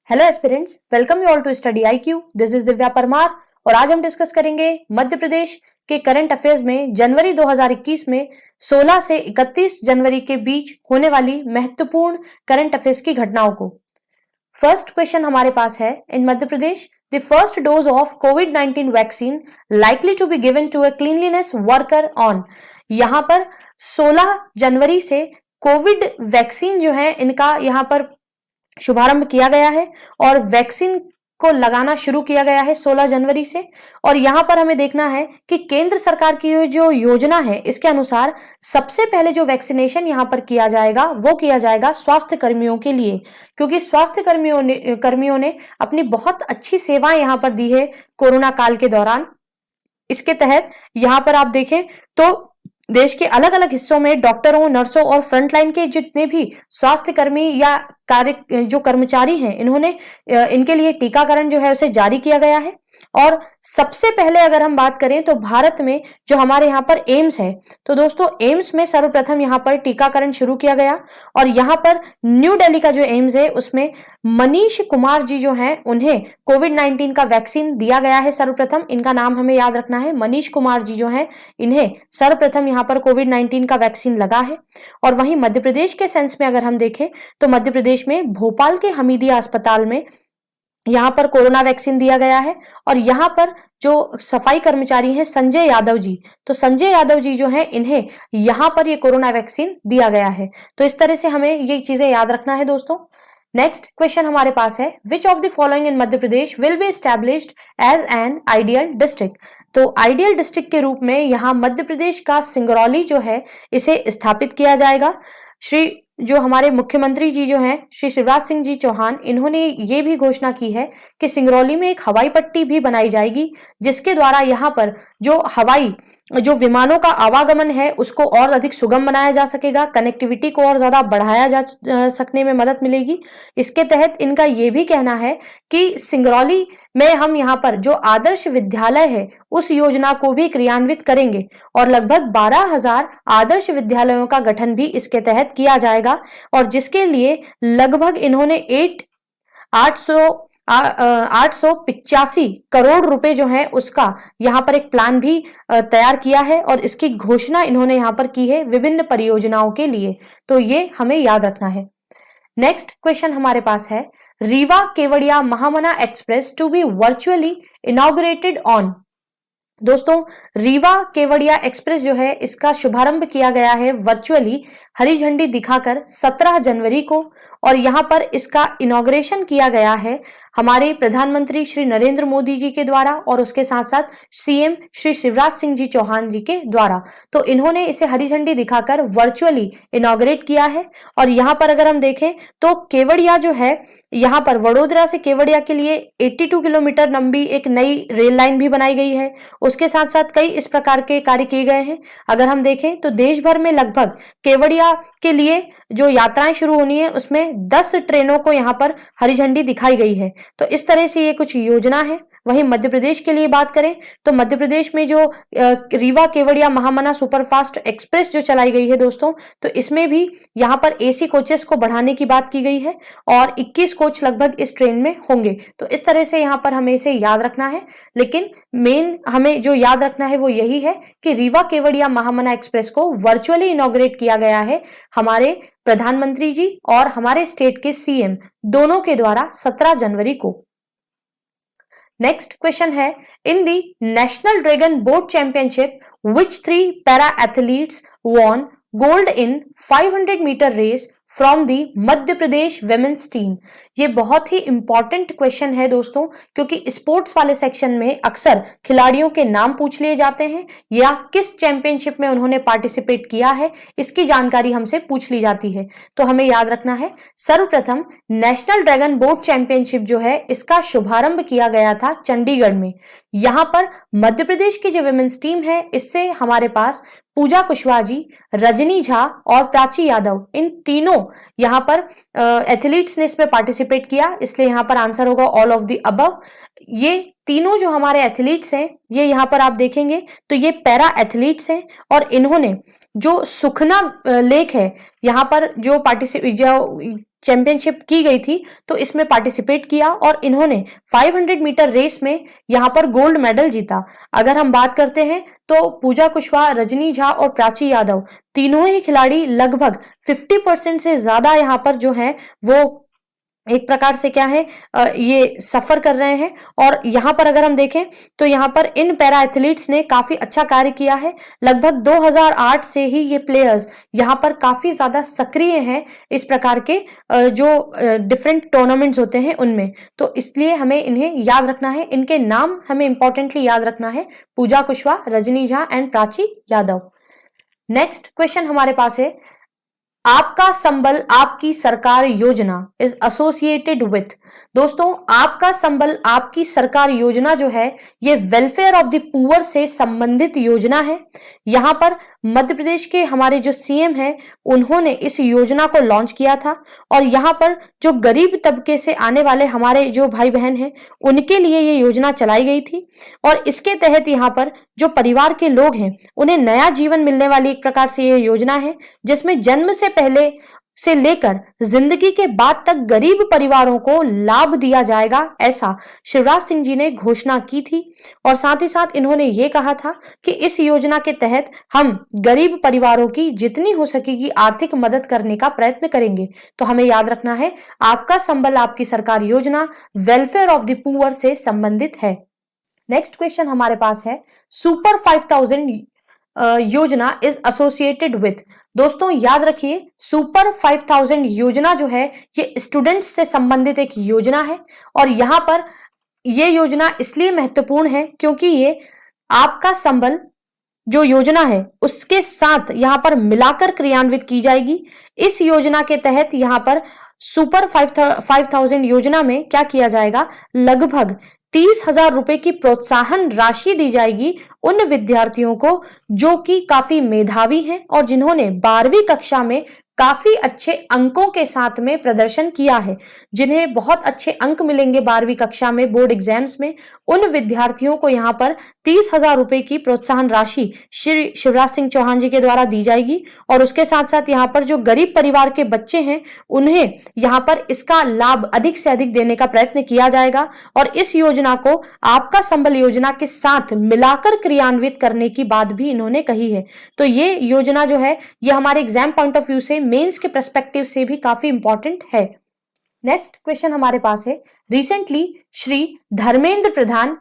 Hello aspirants, welcome you all to study IQ। This is Divya Parmar और आज हम discuss करेंगे मध्य प्रदेश के करंट अफेयर्स में जनवरी 2021 में 16 से 31 जनवरी के बीच होने वाली महत्वपूर्ण करंट अफेयर्स की घटनाओं को। फर्स्ट क्वेश्चन हमारे पास है, in Madhya Pradesh the first dose of कोविड-19 vaccine likely to be given to a cleanliness worker on. यहाँ पर 16 जनवरी से कोविड वैक्सीन जो है इनका यहाँ पर शुभारंभ किया गया है और वैक्सीन को लगाना शुरू किया गया है 16 जनवरी से। और यहाँ पर हमें देखना है कि केंद्र सरकार की जो योजना है इसके अनुसार सबसे पहले जो वैक्सीनेशन यहाँ पर किया जाएगा वो किया जाएगा स्वास्थ्य कर्मियों के लिए, क्योंकि स्वास्थ्य कर्मियों ने अपनी बहुत अच्छी सेवाएं यहाँ पर दी है कोरोना काल के दौरान। इसके तहत यहाँ पर आप देखें तो देश के अलग अलग हिस्सों में डॉक्टरों, नर्सों और फ्रंटलाइन के जितने भी स्वास्थ्य कर्मी या जो कर्मचारी हैं इनके लिए टीकाकरण जो है उसे जारी किया गया है। और सबसे पहले अगर हम बात करें तो भारत में जो हमारे यहाँ पर एम्स है, तो दोस्तों एम्स में सर्वप्रथम यहाँ पर टीकाकरण शुरू किया गया और यहाँ पर न्यू दिल्ली का जो एम्स है उसमें मनीष कुमार जी जो हैं उन्हें कोविड-19 का वैक्सीन दिया गया है सर्वप्रथम। इनका नाम हमें याद रखना है, मनीष कुमार जी जो हैं इन्हें सर्वप्रथम यहाँ पर कोविड-19 का वैक्सीन लगा है। और वहीं मध्य प्रदेश के सेंस में अगर हम देखें तो मध्य प्रदेश में भोपाल के हमीदिया अस्पताल में यहाँ पर कोरोना वैक्सीन दिया गया है। और यहाँ पर जो सफाई कर्मचारी हैं संजय यादव जी, तो संजय यादव जी जो हैं इन्हें यहाँ पर ये कोरोना वैक्सीन दिया गया है। तो इस तरह से हमें ये चीजें याद रखना है दोस्तों। नेक्स्ट क्वेश्चन हमारे पास है, which of the following in Madhya Pradesh will be established as an ideal district. तो आइडियल डिस्ट्रिक्ट के रूप में यहाँ मध्य प्रदेश का सिंगरौली जो है इसे स्थापित किया जाएगा। जो हमारे मुख्यमंत्री जी जो हैं श्री शिवराज सिंह जी चौहान, इन्होंने ये भी घोषणा की है कि सिंगरौली में एक हवाई पट्टी भी बनाई जाएगी जिसके द्वारा यहाँ पर जो विमानों का आवागमन है उसको और अधिक सुगम बनाया जा सकेगा, कनेक्टिविटी को और ज्यादा बढ़ाया जा सकने में मदद मिलेगी। इसके तहत इनका ये भी कहना है कि सिंगरौली में हम यहाँ पर जो आदर्श विद्यालय है उस योजना को भी क्रियान्वित करेंगे और लगभग 12,000 आदर्श विद्यालयों का गठन भी इसके तहत किया जाएगा और जिसके लिए लगभग इन्होंने 885 करोड़ रुपए जो है उसका यहाँ पर एक प्लान भी तैयार किया है और इसकी घोषणा इन्होंने यहाँ पर की है विभिन्न परियोजनाओं के लिए। तो ये हमें याद रखना है। नेक्स्ट क्वेश्चन हमारे पास है, Rewa Kevadia Mahamana express to be virtually inaugurated on. दोस्तों रीवा केवड़िया एक्सप्रेस जो है इसका शुभारंभ किया गया है वर्चुअली हरी झंडी दिखाकर 17 जनवरी को और यहाँ पर इसका इनॉग्रेशन किया गया है हमारे प्रधानमंत्री श्री नरेंद्र मोदी जी के द्वारा और उसके साथ साथ CM श्री शिवराज सिंह जी चौहान जी के द्वारा। तो इन्होंने इसे हरी झंडी दिखाकर वर्चुअली इनॉग्रेट किया है। और यहाँ पर अगर हम देखें तो केवड़िया जो है यहाँ पर वडोदरा से केवड़िया के लिए 82 किलोमीटर लंबी एक नई रेल लाइन भी बनाई गई है। उसके साथ साथ कई इस प्रकार के कार्य किए गए हैं। अगर हम देखें तो देश भर में लगभग केवड़िया के लिए जो यात्राएं शुरू होनी है उसमें 10 ट्रेनों को यहाँ पर हरी झंडी दिखाई गई है। तो इस तरह से ये कुछ योजना है। वहीं मध्य प्रदेश के लिए बात करें तो मध्य प्रदेश में जो रीवा केवड़िया महामना सुपरफास्ट एक्सप्रेस जो चलाई गई है दोस्तों, तो इसमें भी यहाँ पर AC कोचेस को बढ़ाने की बात की गई है और 21 कोच लगभग इस ट्रेन में होंगे। तो इस तरह से यहाँ पर हमें इसे याद रखना है, लेकिन मेन हमें जो याद रखना है वो यही है कि रीवा केवड़िया महामना एक्सप्रेस को वर्चुअली इनॉग्रेट किया गया है हमारे प्रधानमंत्री जी और हमारे स्टेट के CM दोनों के द्वारा 17 जनवरी को। नेक्स्ट क्वेश्चन है, in the national dragon boat championship which 3 para athletes won gold in 500 metre race from the Madhya Pradesh women's team. ये बहुत ही इंपॉर्टेंट क्वेश्चन है दोस्तों, क्योंकि स्पोर्ट्स वाले सेक्शन में अक्सर खिलाड़ियों के नाम पूछ लिए जाते हैं या किस चैंपियनशिप में उन्होंने पार्टिसिपेट किया है इसकी जानकारी हमसे पूछ ली जाती है। तो हमें याद रखना है, सर्वप्रथम नेशनल ड्रैगन बोट चैंपियनशिप जो है इसका शुभारंभ किया गया था चंडीगढ़ में। यहाँ पर मध्य प्रदेश की जो विमेन्स टीम है इससे हमारे पास पूजा कुशवाहा जी, रजनी झा और प्राची यादव, इन तीनों यहाँ पर एथलीट्स ने इसमें पार्टिसिपेट किया, इसलिए यहाँ पर आंसर होगा ऑल ऑफ द अबव। ये तीनों जो हमारे एथलीट्स हैं ये यहाँ पर आप देखेंगे तो ये पैरा एथलीट्स हैं और इन्होंने जो सुखना लेक है, यहाँ पर जो चैंपियनशिप की गई थी, तो इसमें पार्टिसिपेट किया और इन्होंने 500 मीटर रेस में यहाँ पर गोल्ड मेडल जीता। अगर हम बात करते हैं तो पूजा कुशवाहा, रजनी झा और प्राची यादव तीनों ही खिलाड़ी लगभग 50% से ज्यादा यहाँ पर जो है वो एक प्रकार से क्या है ये सफर कर रहे हैं। और यहाँ पर अगर हम देखें तो यहाँ पर इन पैरा एथलीट्स ने काफी अच्छा कार्य किया है। लगभग 2008 से ही ये प्लेयर्स यहाँ पर काफी ज्यादा सक्रिय हैं इस प्रकार के जो डिफरेंट टूर्नामेंट्स होते हैं उनमें, तो इसलिए हमें इन्हें याद रखना है। इनके नाम हमें इंपॉर्टेंटली याद रखना है, Pooja Kushwaha, Rajni Jha and Prachi Yadav. Next question हमारे पास है, आपका संबल आपकी सरकार योजना इज एसोसिएटेड विथ। दोस्तों, आपका संबल आपकी सरकार योजना जो है ये वेलफेयर ऑफ द पुअर से संबंधित योजना है। यहाँ पर मध्य प्रदेश के हमारे जो सीएम हैं उन्होंने इस योजना को लॉन्च किया था और यहाँ पर जो गरीब तबके से आने वाले हमारे जो भाई बहन हैं उनके लिए ये योजना चलाई गई थी। और इसके तहत यहाँ पर जो परिवार के लोग हैं उन्हें नया जीवन मिलने वाली एक प्रकार से ये योजना है, जिसमें जन्म से पहले से लेकर जिंदगी के बाद तक गरीब परिवारों को लाभ दिया जाएगा, ऐसा शिवराज सिंह जी ने घोषणा की थी। और साथ ही साथ इन्होंने ये कहा था कि इस योजना के तहत हम गरीब परिवारों की जितनी हो सकेगी आर्थिक मदद करने का प्रयत्न करेंगे। तो हमें याद रखना है, आपका संबल आपकी सरकार योजना वेलफेयर ऑफ द पुअर से संबंधित है। नेक्स्ट क्वेश्चन हमारे पास है, सुपर 5000 योजना इज एसोसिएटेड विथ। दोस्तों याद रखिए, सुपर 5000 योजना जो है ये स्टूडेंट्स से संबंधित एक योजना है और यहाँ पर ये योजना इसलिए महत्वपूर्ण है क्योंकि ये आपका संबल जो योजना है उसके साथ यहाँ पर मिलाकर क्रियान्वित की जाएगी। इस योजना के तहत यहाँ पर सुपर 5000 योजना में क्या किया जाएगा, लगभग 30,000 रुपए की प्रोत्साहन राशि दी जाएगी उन विद्यार्थियों को जो कि काफी मेधावी हैं और जिन्होंने 12वीं कक्षा में काफी अच्छे अंकों के साथ में प्रदर्शन किया है, जिन्हें बहुत अच्छे अंक मिलेंगे 12वीं कक्षा में बोर्ड एग्जाम्स में। उन विद्यार्थियों को यहाँ पर 30,000 रुपए की प्रोत्साहन राशि श्री शिवराज सिंह चौहान जी के द्वारा दी जाएगी। और उसके साथ साथ यहाँ पर जो गरीब परिवार के बच्चे हैं उन्हें यहाँ पर इसका लाभ अधिक से अधिक देने का प्रयत्न किया जाएगा और इस योजना को आपका संबल योजना के साथ मिलाकर क्रियान्वित करने की बात भी इन्होंने कही है। तो ये योजना जो है ये हमारे एग्जाम पॉइंट ऑफ व्यू से, मेंस के पर्सपेक्टिव से भी काफी इंपॉर्टेंट है। नेक्स्ट क्वेश्चन हमारे पास है, recently Shri Dharmendra Pradhan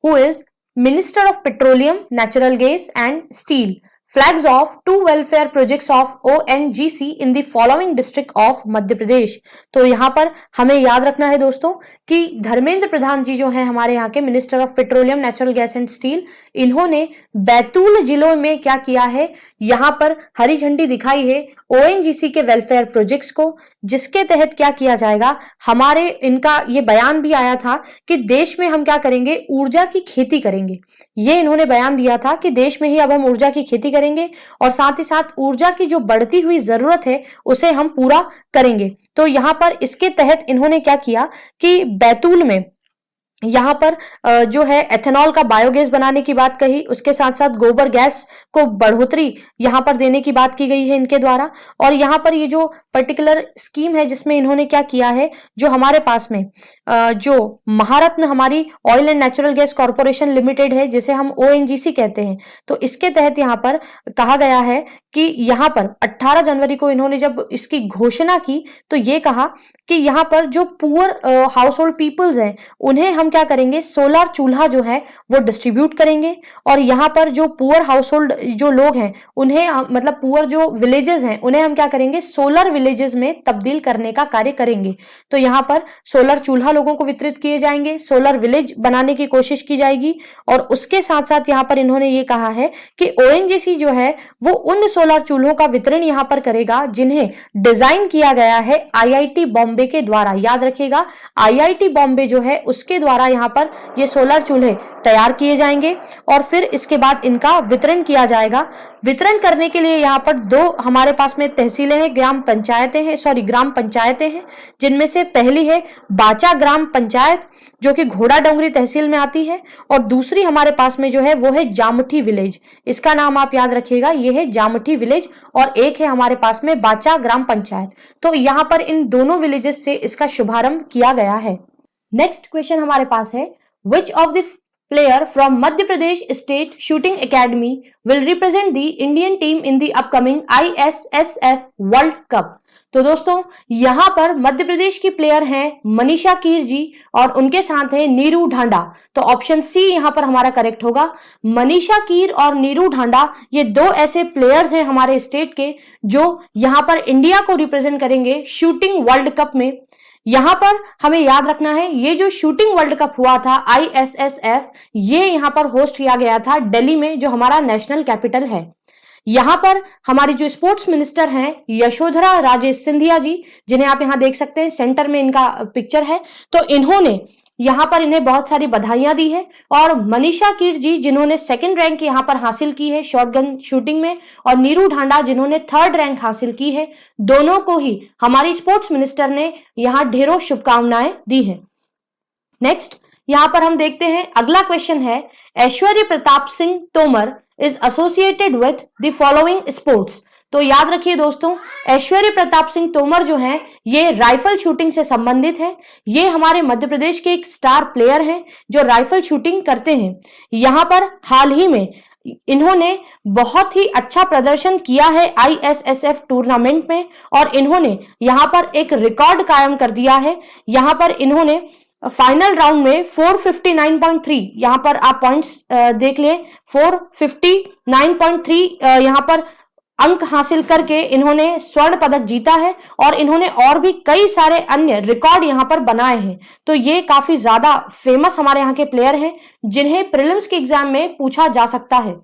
who is minister of petroleum, natural gas and steel flags off 2 welfare projects of ONGC in the following district of Madhya Pradesh. तो यहाँ पर हमें याद रखना है दोस्तों कि धर्मेंद्र प्रधान जी जो हैं हमारे यहाँ के minister of petroleum, natural gas and steel, इन्होंने बैतूल जिलों में क्या किया है, यहाँ पर हरी झंडी दिखाई है ONGC के वेलफेयर प्रोजेक्ट्स को, जिसके तहत क्या किया जाएगा, हमारे इनका ये बयान भी आया था कि देश में हम क्या करेंगे, ऊर्जा की खेती करेंगे। ये इन्होंने बयान दिया था कि देश में ही अब हम ऊर्जा की खेती करेंगे और साथ ही साथ ऊर्जा की जो बढ़ती हुई जरूरत है उसे हम पूरा करेंगे। तो यहाँ पर इसके तहत इन्होंने क्या किया कि बैतूल में यहाँ पर जो है एथेनॉल का बायोगैस बनाने की बात कही, उसके साथ साथ गोबर गैस को बढ़ोतरी यहाँ पर देने की बात की गई है इनके द्वारा। और यहाँ पर ये जो पर्टिकुलर स्कीम है जिसमें इन्होंने क्या किया है, जो हमारे पास में जो महारत्न हमारी oil and natural gas corporation limited है जिसे हम ONGC कहते हैं, तो इसके तहत यहाँ पर कहा गया है कि यहाँ पर 18 जनवरी को इन्होंने जब इसकी घोषणा की तो ये कहा कि यहाँ पर जो पुअर हाउस होल्ड पीपल्स हैं उन्हें हम क्या करेंगे, सोलर चूल्हा जो है वो डिस्ट्रीब्यूट करेंगे। और यहाँ पर जो पुअर हाउस होल्ड जो लोग हैं उन्हें मतलब पुअर जो विलेजेस हैं उन्हें हम क्या करेंगे, सोलर विलेजेस में तब्दील करने का कार्य करेंगे। तो यहाँ पर सोलर चूल्हा लोगों को वितरित किए जाएंगे, सोलर विलेज बनाने की कोशिश की जाएगी। और उसके साथ साथ यहाँ पर इन्होंने ये कहा है कि ONGC जो है वो उन सोलर चूल्हों का वितरण यहाँ पर करेगा जिन्हें डिजाइन किया गया है IIT बॉम्बे के द्वारा। याद रखिएगा, IIT बॉम्बे जो है उसके द्वारा द्वारा यहाँ पर ये सोलर चूल्हे तैयार किए जाएंगे और फिर इसके बाद इनका वितरण किया जाएगा। वितरण करने के लिए यहाँ पर 2 हमारे पास में तहसीलें हैं, ग्राम पंचायतें हैं, जिनमें से पहली है बाचा ग्राम पंचायत जो कि घोड़ा डोंगरी तहसील में आती है, और दूसरी हमारे पास में जो है वो है जामुठी विलेज। इसका नाम आप याद रखिएगा, ये है जामुठी विलेज, और एक है हमारे पास में बाचा ग्राम पंचायत। तो यहाँ पर इन दोनों विलेजेस से इसका शुभारंभ किया गया है। नेक्स्ट क्वेश्चन हमारे पास है, which of the player from Madhya Pradesh State Shooting Academy will represent the Indian team in the upcoming ISSF World Cup। तो दोस्तों यहाँ पर मध्य प्रदेश की प्लेयर हैं मनीषा कीर जी और उनके साथ है नीरू ढांडा। तो ऑप्शन सी यहाँ पर हमारा करेक्ट होगा। मनीषा कीर और नीरू ढांडा ये 2 ऐसे प्लेयर्स हैं हमारे स्टेट के जो यहाँ पर इंडिया को रिप्रेजेंट करेंगे शूटिंग वर्ल्ड कप में। यहां पर हमें याद रखना है, ये जो शूटिंग वर्ल्ड कप हुआ था ISSF, ये यहां पर होस्ट किया गया था दिल्ली में, जो हमारा नेशनल कैपिटल है। यहां पर हमारी जो स्पोर्ट्स मिनिस्टर हैं यशोधरा राजे सिंधिया जी, जिन्हें आप यहां देख सकते हैं, सेंटर में इनका पिक्चर है। तो इन्होंने यहां पर इन्हें बहुत सारी बधाइयां दी है। और मनीषा कीर जी जिन्होंने 2nd रैंक यहां पर हासिल की है शॉटगन शूटिंग में, और नीरू ढांडा जिन्होंने 3rd रैंक हासिल की है, दोनों को ही हमारी स्पोर्ट्स मिनिस्टर ने यहां ढेरों शुभकामनाएं दी हैं। नेक्स्ट यहां पर हम देखते हैं, अगला क्वेश्चन है, Aishwarya Pratap Singh Tomar is associated with the following sports. तो याद रखिए दोस्तों, ऐश्वर्य प्रताप सिंह तोमर जो हैं ये राइफल शूटिंग से संबंधित हैं। ये हमारे मध्य प्रदेश के एक स्टार प्लेयर हैं जो राइफल शूटिंग करते हैं। यहाँ पर हाल ही में इन्होंने बहुत ही अच्छा प्रदर्शन किया है ISSF टूर्नामेंट में, और इन्होंने यहाँ पर एक रिकॉर्ड कायम कर दिया है। यहाँ पर इन्होंने फाइनल राउंड में 459.3, यहाँ पर आप पॉइंट्स देख लें, 459.3 यहाँ पर अंक हासिल करके इन्होंने स्वर्ण पदक जीता है, और इन्होंने और भी कई सारे अन्य रिकॉर्ड यहां पर बनाए हैं। तो ये काफी ज्यादा फेमस हमारे यहाँ के प्लेयर हैं जिन्हें प्रीलिम्स के एग्जाम में पूछा जा सकता है।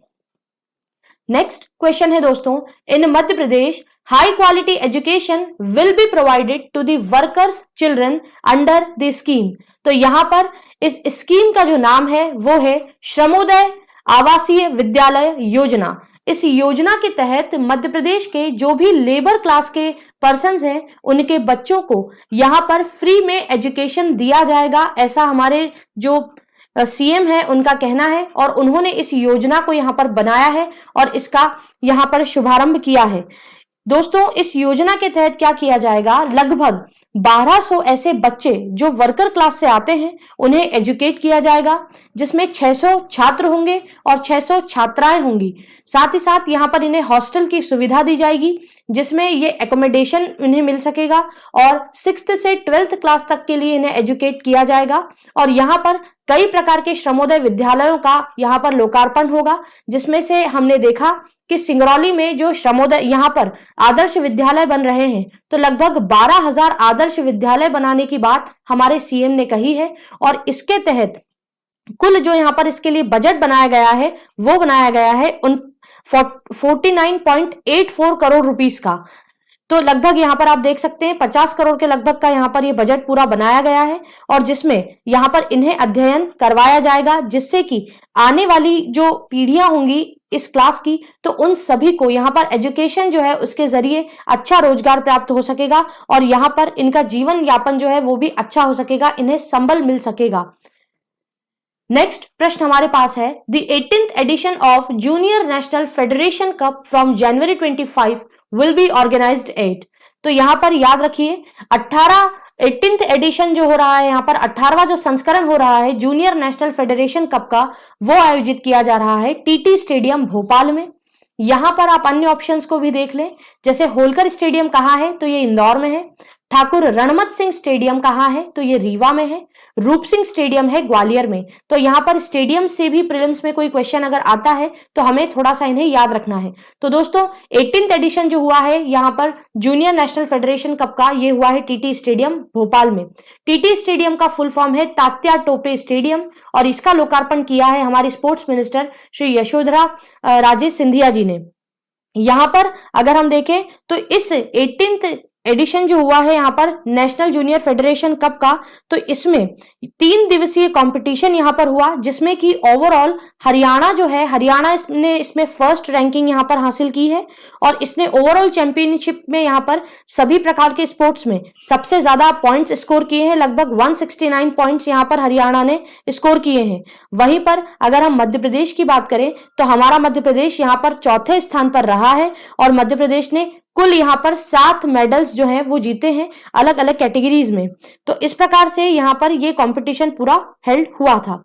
नेक्स्ट क्वेश्चन है दोस्तों, in Madhya Pradesh high quality education will be provided to the workers children under the scheme. तो यहां पर इस स्कीम का जो नाम है वो है श्रमोदय आवासीय विद्यालय योजना। इस योजना के तहत मध्य प्रदेश के जो भी लेबर क्लास के पर्सन्स हैं उनके बच्चों को यहाँ पर फ्री में एजुकेशन दिया जाएगा, ऐसा हमारे जो सीएम है उनका कहना है, और उन्होंने इस योजना को यहाँ पर बनाया है और इसका यहाँ पर शुभारंभ किया है। दोस्तों इस योजना के तहत क्या किया जाएगा, लगभग 1200 ऐसे बच्चे जो वर्कर क्लास से आते हैं उन्हें एजुकेट किया जाएगा, जिसमें 600 छात्र होंगे और 600 छात्राएं होंगी। साथ ही साथ यहाँ पर इन्हें हॉस्टल की सुविधा दी जाएगी जिसमें ये एकोमोडेशन इन्हें मिल सकेगा, और 6th से 12th क्लास तक के लिए इन्हें एजुकेट किया जाएगा। और यहाँ पर कई प्रकार के श्रमोदय विद्यालयों का यहाँ पर लोकार्पण होगा, जिसमें से हमने देखा कि सिंगरौली में जो श्रमोदय यहाँ पर आदर्श विद्यालय बन रहे हैं, तो लगभग 12,000 आदर्श विद्यालय बनाने की बात हमारे सीएम ने कही है। और इसके तहत कुल जो यहाँ पर इसके लिए बजट बनाया गया है वो बनाया गया है 49.84 करोड़ रुपीस का। तो लगभग यहाँ पर आप देख सकते हैं 50 करोड़ के लगभग का यहाँ पर ये बजट पूरा बनाया गया है, और जिसमें यहाँ पर इन्हें अध्ययन करवाया जाएगा, जिससे कि आने वाली जो पीढ़ियां होंगी इस क्लास की, तो उन सभी को यहाँ पर एजुकेशन जो है उसके जरिए अच्छा रोजगार प्राप्त हो सकेगा, और यहाँ पर इनका जीवन यापन जो है वो भी अच्छा हो सकेगा, इन्हें संबल मिल सकेगा। नेक्स्ट प्रश्न हमारे पास है, the 18th edition of junior national federation cup from January 25 will be organised at. तो यहाँ पर याद रखिए 18th एडिशन जो हो रहा है, यहाँ पर 18वां जो संस्करण हो रहा है जूनियर नेशनल फेडरेशन कप का, वो आयोजित किया जा रहा है टीटी स्टेडियम भोपाल में। यहाँ पर आप अन्य ऑप्शंस को भी देख लें, जैसे होलकर स्टेडियम कहाँ है, तो ये इंदौर में है। ठाकुर रणमत सिंह स्टेडियम कहाँ है, तो ये रीवा में है। रूप सिंह स्टेडियम है ग्वालियर में। तो यहाँ पर स्टेडियम से भी प्रीलिम्स में कोई क्वेश्चन अगर आता है तो हमें थोड़ा सा इन्हें याद रखना है। तो दोस्तों 18th एडिशन जो हुआ है यहाँ पर जूनियर नेशनल फेडरेशन कप का, ये हुआ है टीटी स्टेडियम भोपाल में। टीटी स्टेडियम का फुल फॉर्म है तात्या टोपे स्टेडियम, और इसका लोकार्पण किया है हमारी स्पोर्ट्स मिनिस्टर श्री यशोधरा राजे सिंधिया जी ने। यहाँ पर अगर हम देखें तो इस 18th एडिशन जो हुआ है यहाँ पर नेशनल जूनियर फेडरेशन कप का, तो इसमें 3 दिवसीय कंपटीशन यहाँ पर हुआ, जिसमें कि ओवरऑल हरियाणा जो है, हरियाणा ने इसमें फर्स्ट रैंकिंग यहाँ पर हासिल की है और इसने ओवरऑल चैंपियनशिप में यहाँ पर सभी प्रकार के स्पोर्ट्स में सबसे ज्यादा पॉइंट्स स्कोर किए हैं। लगभग 169 पॉइंट्स यहाँ पर हरियाणा ने स्कोर किए हैं। वहीं पर अगर हम मध्य प्रदेश की बात करें तो हमारा मध्य प्रदेश यहाँ पर चौथे स्थान पर रहा है और मध्य प्रदेश ने कुल यहाँ पर 7 मेडल्स जो हैं वो जीते हैं अलग अलग कैटेगरीज में। तो इस प्रकार से यहाँ पर ये कंपटीशन पूरा हेल्ड हुआ था।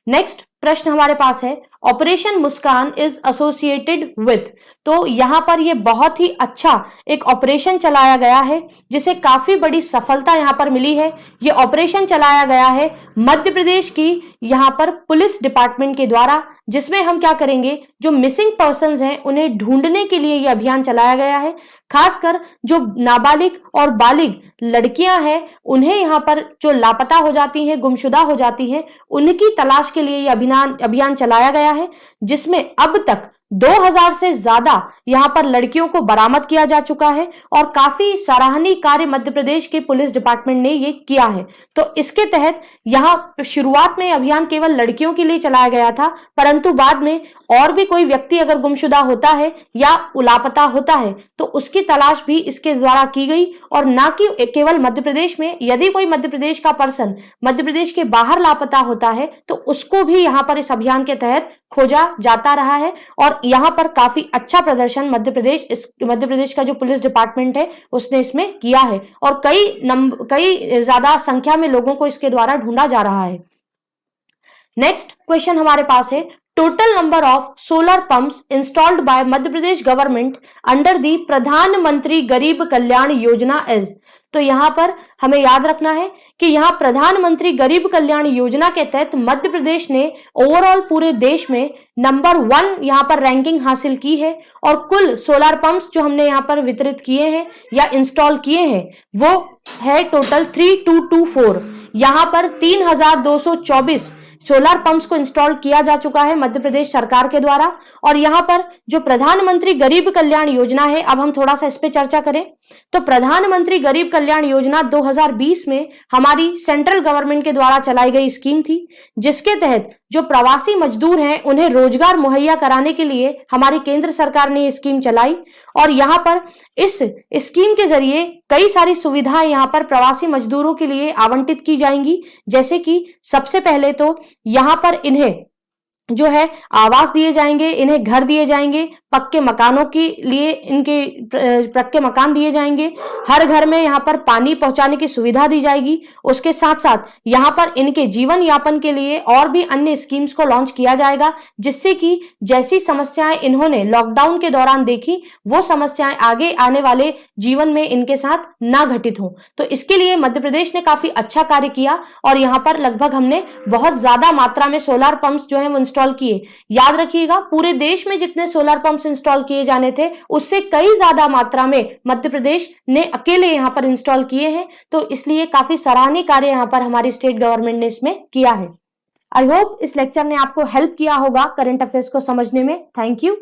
नेक्स्ट प्रश्न हमारे पास है, operation Muskan is associated with. तो यहां पर ये बहुत ही अच्छा एक ऑपरेशन चलाया गया है जिसे काफी बड़ी सफलता यहां पर मिली है। ये ऑपरेशन चलाया गया है मध्य प्रदेश की यहां पर पुलिस डिपार्टमेंट के द्वारा, जिसमें हम क्या करेंगे, जो मिसिंग पर्संस हैं उन्हें ढूंढने के लिए यह अभियान चलाया गया है। खासकर जो नाबालिग और बालिग लड़कियां हैं उन्हें यहां पर जो लापता हो जाती हैं, गुमशुदा हो जाती हैं, उनकी तलाश के लिए यह अभियान चलाया गया है, जिसमें अब तक 2000 से ज्यादा यहां पर लड़कियों को बरामद किया जा चुका है और काफी सराहनीय कार्य मध्य प्रदेश के पुलिस डिपार्टमेंट ने ये किया है। तो इसके तहत यहां शुरुआत में अभियान केवल लड़कियों के लिए चलाया गया था, परंतु बाद में और भी कोई व्यक्ति अगर गुमशुदा होता है या लापता होता है तो उसकी तलाश भी इसके द्वारा की गई। और ना कि केवल मध्य प्रदेश में, यदि कोई मध्य प्रदेश का पर्सन मध्य प्रदेश के बाहर लापता होता है तो उसको भी यहां पर इस अभियान के तहत खोजा जाता रहा है। और यहां पर काफी अच्छा प्रदर्शन मध्य प्रदेश का जो पुलिस डिपार्टमेंट है उसने इसमें किया है और कई ज्यादा संख्या में लोगों को इसके द्वारा ढूंढा जा रहा है। नेक्स्ट क्वेश्चन हमारे पास है, total number of solar pumps installed by Madhya Pradesh government under the Pradhanmantri Garib Kalyan Yojana is. तो यहां पर हमें याद रखना है कि यहां प्रधानमंत्री गरीब कल्याण योजना के तहत मध्य प्रदेश ने ओवरऑल पूरे देश में नंबर 1 यहां पर रैंकिंग हासिल की है और कुल सोलर पंप्स जो हमने यहां पर वितरित किए हैं या इंस्टॉल किए हैं वो है टोटल 3224। यहां पर 3224 सोलर पंप्स को इंस्टॉल किया जा चुका है मध्य प्रदेश सरकार के द्वारा। और यहां पर जो प्रधानमंत्री गरीब कल्याण योजना है, अब हम थोड़ा सा इस पे चर्चा करें तो प्रधानमंत्री गरीब कल्याण योजना 2020 में हमारी सेंट्रल गवर्नमेंट के द्वारा चलाई गई स्कीम थी, जिसके तहत जो प्रवासी मजदूर हैं उन्हें रोजगार मुहैया कराने के लिए हमारी केंद्र सरकार ने ये स्कीम चलाई। और यहाँ पर इस स्कीम के जरिए कई सारी सुविधाएं यहाँ पर प्रवासी मजदूरों के लिए आवंटित की जाएंगी, जैसे कि सबसे पहले तो यहाँ पर इन्हें जो है आवास दिए जाएंगे, इन्हें घर दिए जाएंगे, पक्के मकानों के लिए इनके पक्के मकान दिए जाएंगे, हर घर में यहाँ पर पानी पहुंचाने की सुविधा दी जाएगी। उसके साथ साथ यहाँ पर इनके जीवन यापन के लिए और भी अन्य स्कीम्स को लॉन्च किया जाएगा, जिससे कि जैसी समस्याएं इन्होंने लॉकडाउन के दौरान देखी वो समस्याएं आगे आने वाले जीवन में इनके साथ ना घटित हो। तो इसके लिए मध्य प्रदेश ने काफी अच्छा कार्य किया और यहाँ पर लगभग हमने बहुत ज्यादा मात्रा में सोलर पंप्स जो है वो इंस्टॉल किए। याद रखिएगा, पूरे देश में जितने सोलर पंप्स इंस्टॉल किए जाने थे उससे कई ज्यादा मात्रा में मध्य प्रदेश ने अकेले यहां पर इंस्टॉल किए हैं। तो इसलिए काफी सराहनीय कार्य यहां पर हमारी स्टेट गवर्नमेंट ने इसमें किया है। आई होप इस लेक्चर ने आपको हेल्प किया होगा करंट अफेयर्स को समझने में। Thank you.